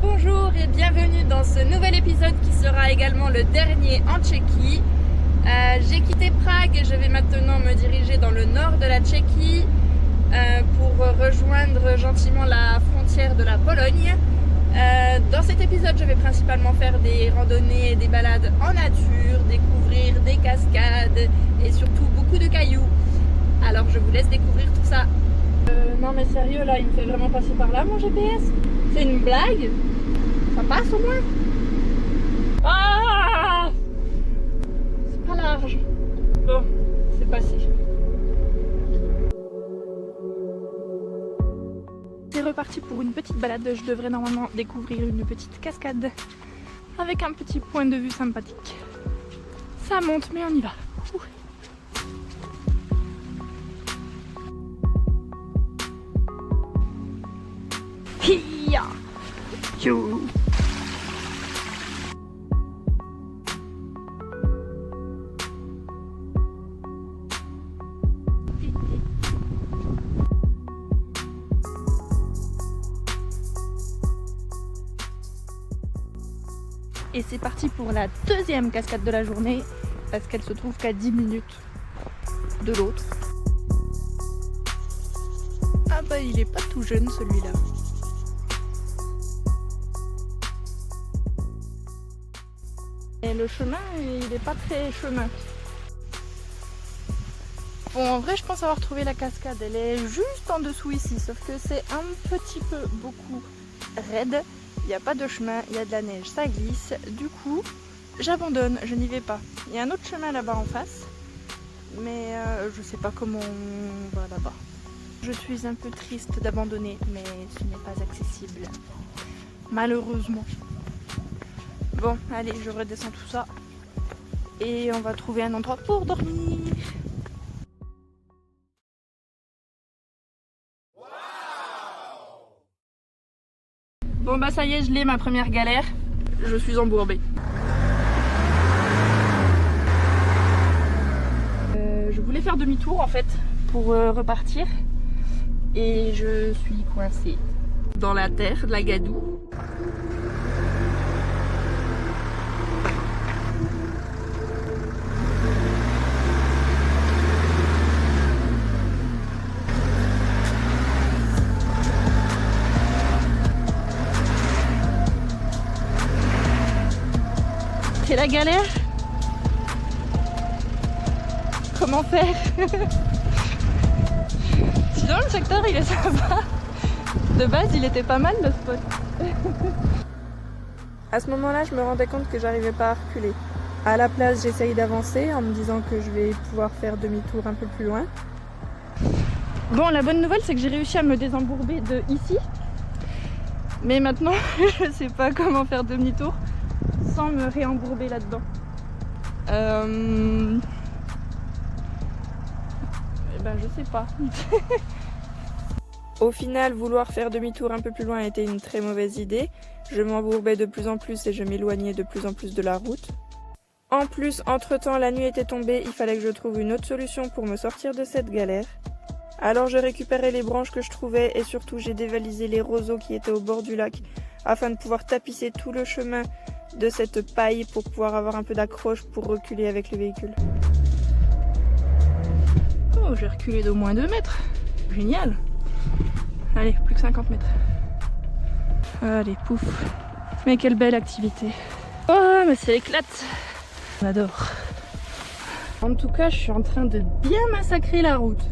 Bonjour et bienvenue dans ce nouvel épisode qui sera également le dernier en Tchéquie. J'ai quitté Prague et je vais maintenant me diriger dans le nord de la Tchéquie pour rejoindre gentiment la frontière de la Pologne. Dans cet épisode, je vais principalement faire des randonnées et des balades en nature, découvrir des cascades et surtout beaucoup de cailloux. Alors je vous laisse découvrir tout ça. Non mais sérieux là, il me fait vraiment passer par là mon GPS? C'est une blague? Ça passe au moins? Ah! C'est pas large. Bon, c'est passé. C'est reparti pour une petite balade. Je devrais normalement découvrir une petite cascade avec un petit point de vue sympathique. Ça monte mais on y va. Ouh. Hiya! Tchou! Et c'est parti pour la deuxième cascade de la journée parce qu'elle se trouve qu'à 10 minutes de l'autre. Ah bah il est pas tout jeune celui-là. Et le chemin il est pas très chemin. Bon en vrai je pense avoir trouvé la cascade, elle est juste en dessous ici, sauf que c'est un petit peu beaucoup raide. Il n'y a pas de chemin, il y a de la neige, ça glisse. Du coup, j'abandonne, je n'y vais pas. Il y a un autre chemin là-bas en face, mais je sais pas comment on va là-bas. Je suis un peu triste d'abandonner, mais ce n'est pas accessible. Malheureusement. Bon, allez, je redescends tout ça. Et on va trouver un endroit pour dormir. Bon bah ça y est, je l'ai ma première galère. Je suis embourbée. Je voulais faire demi-tour en fait pour repartir. Et je suis coincée dans la terre de la gadoue. C'est la galère. Comment faire? Sinon le secteur il est sympa. De base il était pas mal le spot. À ce moment-là je me rendais compte que j'arrivais pas à reculer. À la place j'essaye d'avancer en me disant que je vais pouvoir faire demi-tour un peu plus loin. Bon la bonne nouvelle c'est que j'ai réussi à me désembourber de ici. Mais maintenant je sais pas comment faire demi-tour sans me réembourber là-dedans. Ben je sais pas. Au final, vouloir faire demi-tour un peu plus loin était une très mauvaise idée. Je m'embourbais de plus en plus et je m'éloignais de plus en plus de la route. En plus, entre-temps, la nuit était tombée, il fallait que je trouve une autre solution pour me sortir de cette galère. Alors je récupérais les branches que je trouvais et surtout j'ai dévalisé les roseaux qui étaient au bord du lac afin de pouvoir tapisser tout le chemin de cette paille pour pouvoir avoir un peu d'accroche pour reculer avec le véhicule. Oh, j'ai reculé d'au moins 2 mètres. Génial. Allez, plus que 50 mètres. Allez, pouf. Mais quelle belle activité. Oh, mais c'est l'éclate. J'adore. En tout cas, je suis en train de bien massacrer la route.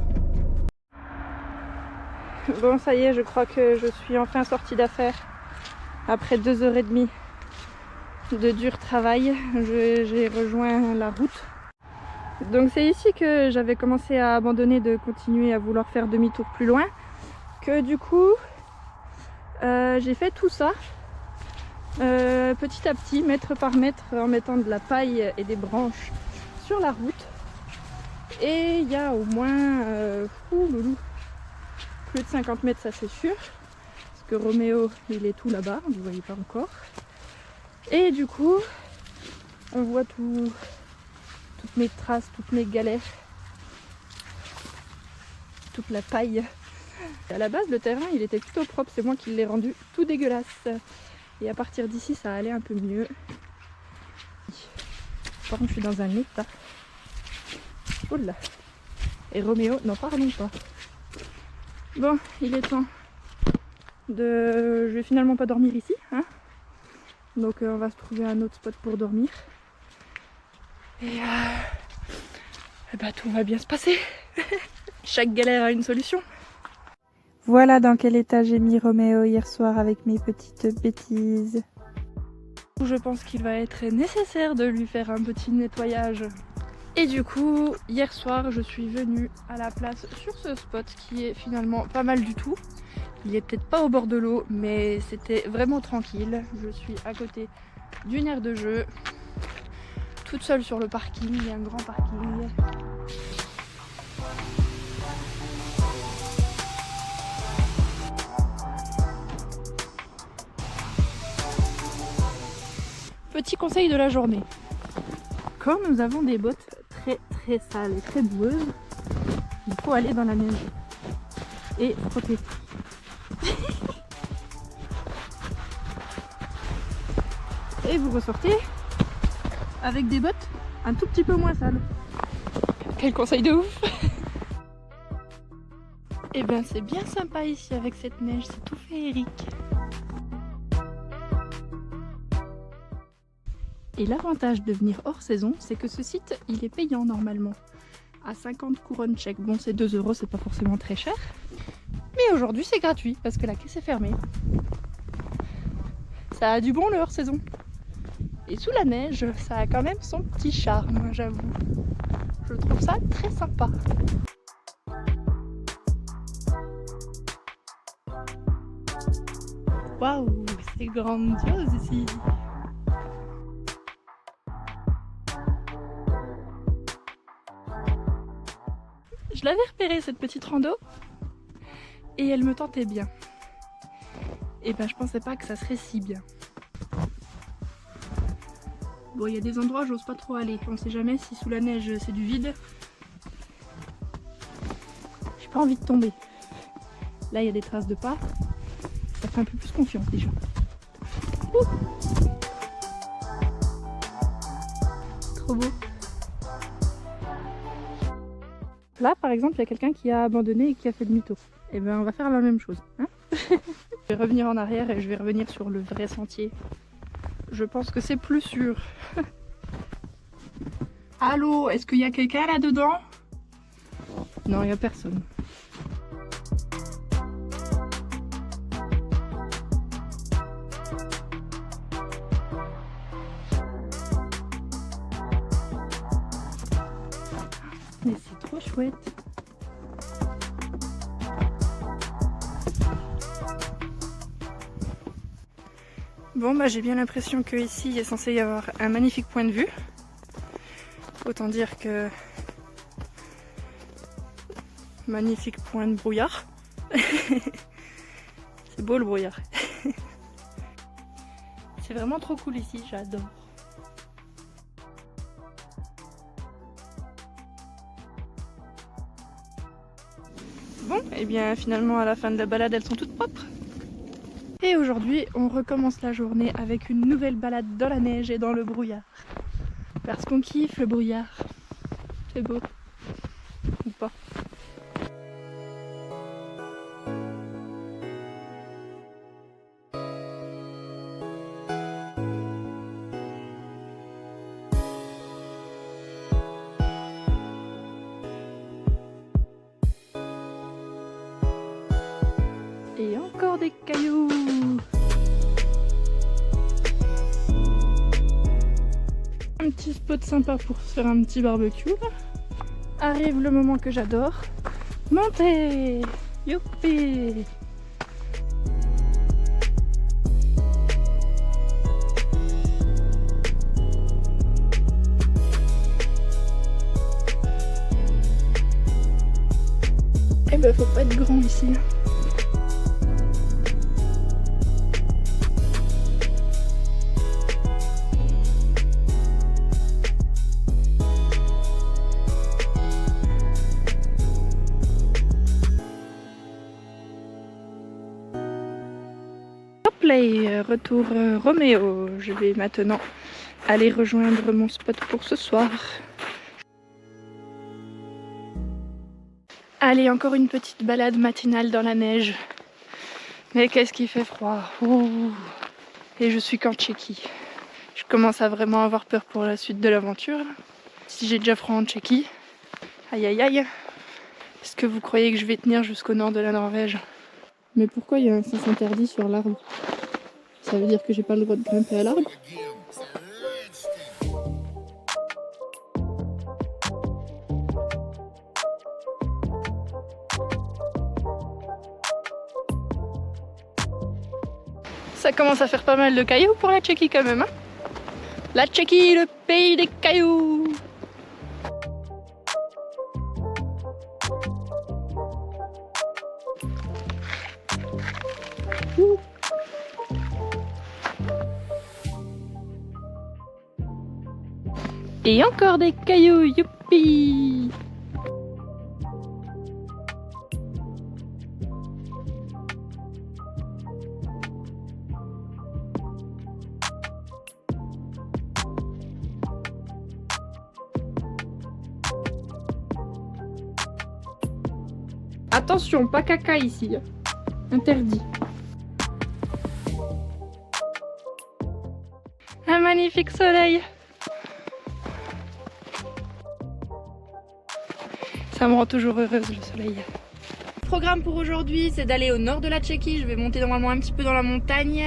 Bon, ça y est, je crois que je suis enfin sortie d'affaire. Après 2h30 de dur travail, j'ai rejoint la route. Donc c'est ici que j'avais commencé à abandonner de continuer à vouloir faire demi-tour plus loin. Que du coup, j'ai fait tout ça petit à petit, mètre par mètre, en mettant de la paille et des branches sur la route. Et il y a au moins plus de 50 mètres, ça c'est sûr. Parce que Roméo, il est tout là-bas, vous ne voyez pas encore. Et du coup, on voit toutes mes traces, toutes mes galères, toute la paille. À la base, le terrain, il était plutôt propre, c'est moi qui l'ai rendu tout dégueulasse. Et à partir d'ici, ça allait un peu mieux. Par contre, je suis dans un état. Oula. Et Roméo, non, pardon pas. Bon, il est temps de... Je vais finalement pas dormir ici, hein. Donc on va se trouver un autre spot pour dormir. Et bah, tout va bien se passer. Chaque galère a une solution. Voilà dans quel état j'ai mis Roméo hier soir avec mes petites bêtises. Je pense qu'il va être nécessaire de lui faire un petit nettoyage. Et du coup, hier soir, je suis venue à la place sur ce spot qui est finalement pas mal du tout. Il est peut-être pas au bord de l'eau, mais c'était vraiment tranquille. Je suis à côté d'une aire de jeu, toute seule sur le parking. Il y a un grand parking. Petit conseil de la journée. Quand nous avons des bottes très sales et très boueuses, il faut aller dans la neige et frotter. Et vous ressortez avec des bottes un tout petit peu moins sales. Quel conseil de ouf! Et ben c'est bien sympa ici avec cette neige, c'est tout féerique. Et l'avantage de venir hors saison, c'est que ce site, il est payant normalement. À 50 couronnes tchèques. Bon, c'est 2 €, c'est pas forcément très cher. Mais aujourd'hui, c'est gratuit parce que la caisse est fermée. Ça a du bon le hors saison. Et sous la neige, ça a quand même son petit charme, j'avoue. Je trouve ça très sympa. Waouh, c'est grandiose ici. Je l'avais repérée cette petite rando et elle me tentait bien. Et ben je pensais pas que ça serait si bien. Bon, il y a des endroits où j'ose pas trop aller. On sait jamais si sous la neige c'est du vide. J'ai pas envie de tomber. Là il y a des traces de pas. Ça fait un peu plus confiance déjà. Ouh. Trop beau. Là par exemple il y a quelqu'un qui a abandonné et qui a fait demi-tour. Et ben on va faire la même chose. Hein. Je vais revenir en arrière et je vais revenir sur le vrai sentier. Je pense que c'est plus sûr. Allô, est-ce qu'il y a quelqu'un là-dedans? Non, il n'y a personne. Mais c'est trop chouette. Bon bah j'ai bien l'impression que ici il est censé y avoir un magnifique point de vue. Autant dire que magnifique point de brouillard. C'est beau le brouillard. C'est vraiment trop cool ici, j'adore. Bon, et bien finalement à la fin de la balade elles sont toutes propres. Et aujourd'hui on recommence la journée avec une nouvelle balade dans la neige et dans le brouillard. Parce qu'on kiffe le brouillard. C'est beau. Ou pas. Et encore des cailloux. Un petit spot sympa pour se faire un petit barbecue. Arrive le moment que j'adore. Montez! Youpi! Eh ben faut pas être grand ici. soleil, retour Roméo. Je vais maintenant aller rejoindre mon spot pour ce soir. Allez, encore une petite balade matinale dans la neige. Mais qu'est-ce qu'il fait froid. Ouh. Et je suis qu'en Tchéquie. Je commence à vraiment avoir peur pour la suite de l'aventure. Si j'ai déjà froid en Tchéquie. Aïe aïe aïe. Est-ce que vous croyez que je vais tenir jusqu'au nord de la Norvège? Mais pourquoi il y a un sens interdit sur l'arbre? Ça veut dire que j'ai pas le droit de grimper à l'arbre? Ça commence à faire pas mal de cailloux pour la Tchéquie quand même, hein. La Tchéquie, le pays des cailloux. Ouh. Et encore des cailloux, youpi! Attention, pas caca ici. Interdit. Un magnifique soleil. Ça me rend toujours heureuse le soleil. Le programme pour aujourd'hui, c'est d'aller au nord de la Tchéquie. Je vais monter normalement un petit peu dans la montagne.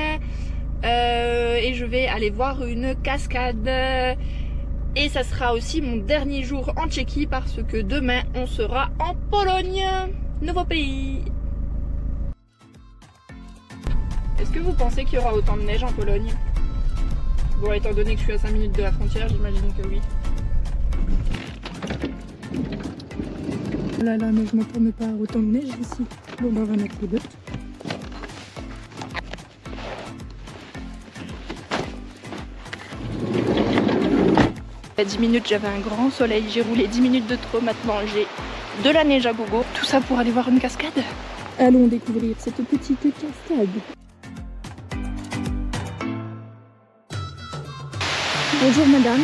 Et je vais aller voir une cascade. Et ça sera aussi mon dernier jour en Tchéquie parce que demain on sera en Pologne. Nouveau pays. Est-ce que vous pensez qu'il y aura autant de neige en Pologne? Bon, étant donné que je suis à 5 minutes de la frontière, j'imagine que oui. Oh là là, mais je m'attendais pas à autant de neige ici. Bon, ben, on va mettre les bottes. Il y a 10 minutes, j'avais un grand soleil. J'ai roulé 10 minutes de trop. Maintenant, j'ai de la neige à gogo. Tout ça pour aller voir une cascade. Allons découvrir cette petite cascade. Bonjour madame.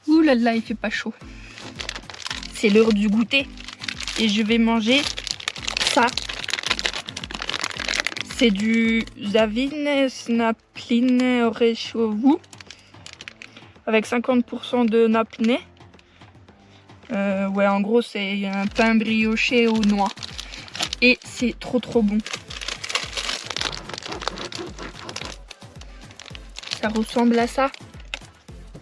Ouh là là, il fait pas chaud. C'est l'heure du goûter et je vais manger ça. C'est du Zavine Snapline Orechovu avec 50% de napné. Ouais, en gros, c'est un pain brioché aux noix. Et c'est trop bon. Ça ressemble à ça.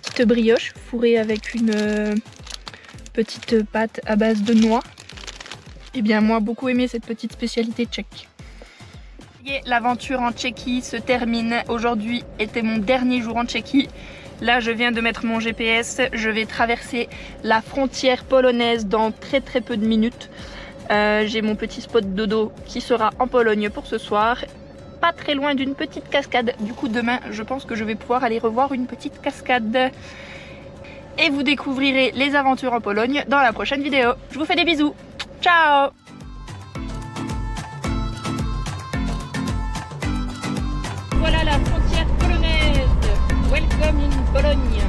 Petite brioche fourrée avec une petite pâte à base de noix. Et bien, moi, beaucoup aimé cette petite spécialité tchèque. L'aventure en Tchéquie se termine. Aujourd'hui était mon dernier jour en Tchéquie. Là, je viens de mettre mon GPS. Je vais traverser la frontière polonaise dans très peu de minutes. J'ai mon petit spot dodo qui sera en Pologne pour ce soir. Pas très loin d'une petite cascade. Du coup, demain, je pense que je vais pouvoir aller revoir une petite cascade. Et vous découvrirez les aventures en Pologne dans la prochaine vidéo. Je vous fais des bisous. Ciao! Voilà la frontière polonaise. Welcome in Pologne.